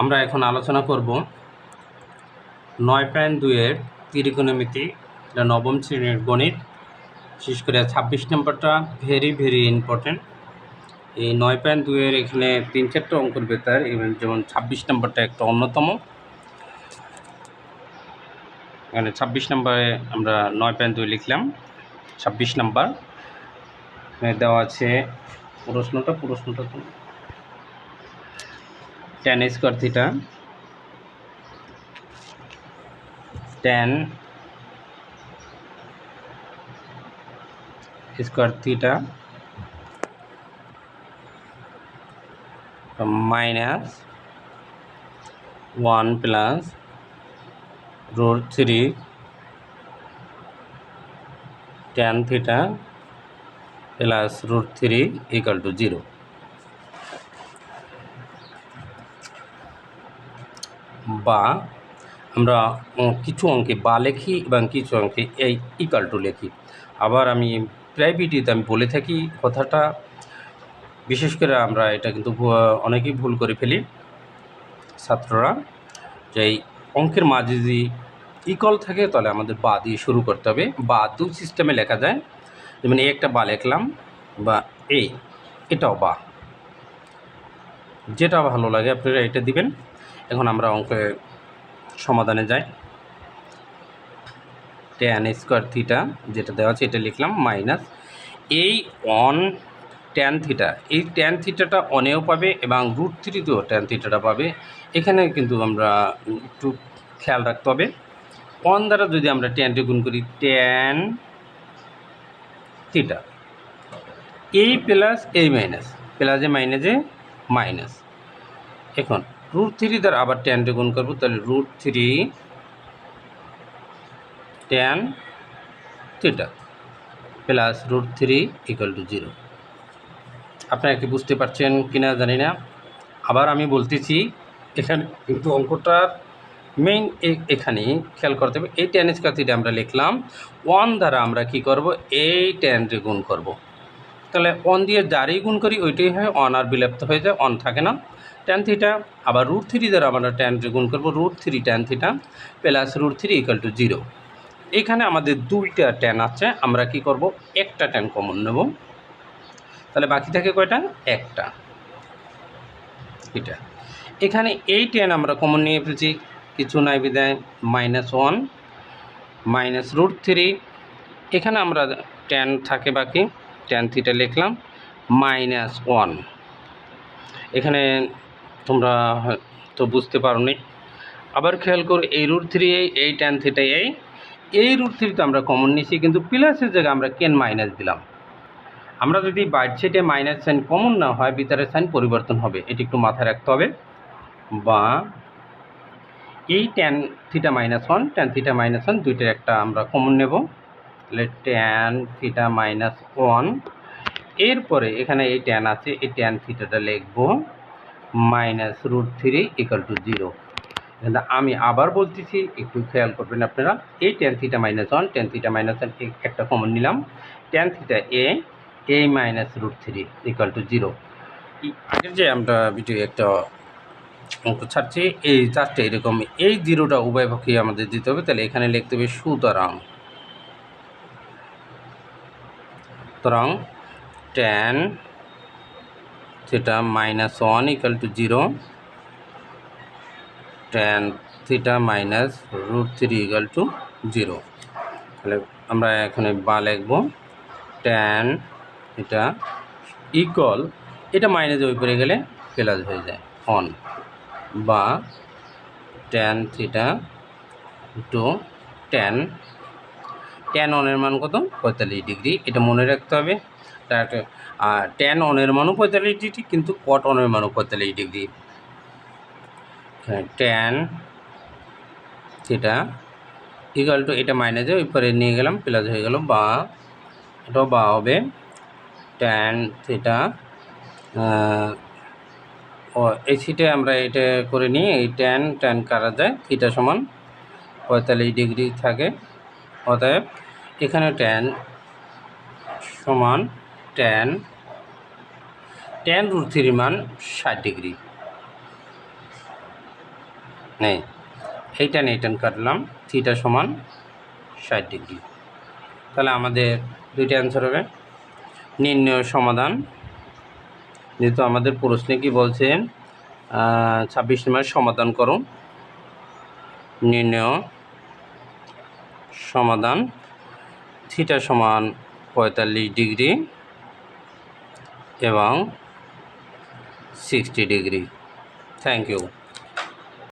আমরা এখন আলোচনা করব 9.2-এর ত্রিকোণমিতি, এটা নবম শ্রেণীর গণিত। বিশেষ করে 26 নম্বরটা ভেরি ইম্পর্টেন্ট। এই 9.2-এর এখানে 3-4টা অঙ্কের ভেতর এবং যেমন 26 নম্বরটা একটা অন্যতম। এখানে 26 নম্বরে আমরা 9.2 লিখলাম। 26 নম্বর দেওয়া আছে প্রশ্নটা tan square theta tan square theta minus 1 plus root 3 tan theta plus root 3 equal to 0। বা আমরা কিছু অঙ্কে বা লিখি এবং কিছু অঙ্কে এই ইকুয়াল টু লিখি। আবার আমি প্রাইভেটিতে আমি বলে থাকি কথাটা, বিশেষ করে আমরা এটা কিন্তু অনেকেই ভুল করে ফেলি ছাত্ররা, যে এই অঙ্কের মাঝে যদি ইকুয়াল থাকে তাহলে আমাদের বা দিয়ে শুরু করতে হবে। বা দু সিস্টেমে লেখা যায়, যেমন এই একটা বা লিখলাম বা এটাও বা, যেটা ভালো লাগে আপনারা এটা দিবেন। এখন আমরা অঙ্কের সমাধানে যাই। tan স্কয়ার থিটা যেটা দেওয়া আছে এটা লিখলাম মাইনাস এই অন tan থিটা, এই tan থিটাটা অনেও পাবে এবং রুট থ্রিতেও tan থিটাটা পাবে। এখানে কিন্তু আমরা একটু খেয়াল রাখতে হবে, অন দ্বারা যদি আমরা ট্যানটি গুণ করি tan থিটা, এই প্লাস এই মাইনাস, প্লাসে মাইনাসে মাইনাস। এখন রুট থ্রি দ্বারা আবার ট্যানটি গুণ করবো, তাহলে root three tan theta plus root three equal to 0। আপনারা কি বুঝতে পারছেন কিনা জানি না। আবার আমি বলতেছি, এখানে কিন্তু অঙ্কটার মেইন এখানে খেয়াল করতে হবে। এই tan স্কয়ার থিটা আমরা লিখলাম, 1 দ্বারা আমরা কি করব, এই ট্যানটি গুণ করব। তাহলে 1 দিয়ে যারই গুণ করি ওইটাই হয়, 1 আর বিলুপ্ত হয়ে যায়, 1 থাকে না। tan থিটা আবার রুট থ্রি দ্বারা আমরা ট্যানটি গুণ করব, root three tan theta plus root three equal to 0। এখানে আমাদের দুইটা ট্যান আছে, আমরা কি করব, একটা ট্যান কমন নেব, তাহলে বাকি থাকে কয়টা, একটা। এটা এখানে এই ট্যান আমরা কমন নিয়ে ফেলছি, কিছু নাই বিদায় -1 মাইনাস রুট থ্রি। এখানে আমরা ট্যান থাকে বাকি, ট্যান থিটা লিখলাম -1। এখানে তোমরা তো বুঝতে পারোনি। আবার খেয়াল করো, এই রুট থ্রি এই ট্যান থিটা এই রুট থ্রিতে আমরা কমন নিয়েছি, কিন্তু প্লাসের জায়গায় আমরা কেন মাইনাস দিলাম। আমরা যদি বাইট সাইডে মাইনাস সাইন কমন না হয়, ভিতরের সাইন পরিবর্তন হবে, এটি একটু মাথায় রাখতে হবে। বা এই tan থিটা -1 tan থিটা -1 দুইটার একটা আমরা কমন নেব, তাহলে tan থিটা -1। এরপরে এখানে এই ট্যান আছে, এই ট্যান থিটাটা লিখবো minus root three equal to 0। আমি আবার বলতেছি, একটু খেয়াল করবেন আপনারা। এই tan থিটা -1 tan থিটা -1 একটা কমন নিলাম, tan থিটা এই minus root three equal to 0। আগের যে আমরা ভিডিও একটা অঙ্ক ছাড়ছি, এই চারটে এরকম, এই 0টা উভয় পক্ষে আমাদের দিতে হবে। তাহলে এখানে লিখতে হবে সুতরাং tan theta -1 equal to 0, tan theta minus root three equal to 0। তাহলে আমরা এখানে বা লিখব tan থিটা ইকুয়াল, এটা মাইনাস ওই পরে গেলে প্লাস হয়ে যায় 1, বা tan থিটা টু tan 1-এর মান কত, 45 ডিগ্রি। এটা মনে রাখতে হবে। আর tan 1-এর মানও 45 ডিগ্রি, কিন্তু cot 1-এর মানও 45 degree. tan theta equal to, এটা মাইনাসে ওই পরে নিয়ে গেলাম, প্লাস হয়ে গেল, বা এটাও বা হবে tan থিটা, এই সিটে আমরা এটা করে নিই, এই tan কাটা যায়, থিটা সমান 45 ডিগ্রি থাকে। অতএব এখানে tan সমান tan রুট থ্রির মান 60 ডিগ্রি। নেই এই টেন কাটলাম, থিটা সমান 60 ডিগ্রি। তাহলে আমাদের দুইটা অ্যান্সার হবে। নির্ণয় সমাধান, যেহেতু আমাদের প্রশ্নে কি বলছে 26 নম্বর সমাধান করো। নির্ণয় সমাধান, থিটা সমান 45 ডিগ্রি এবং 60 ডিগ্রি। Thank you.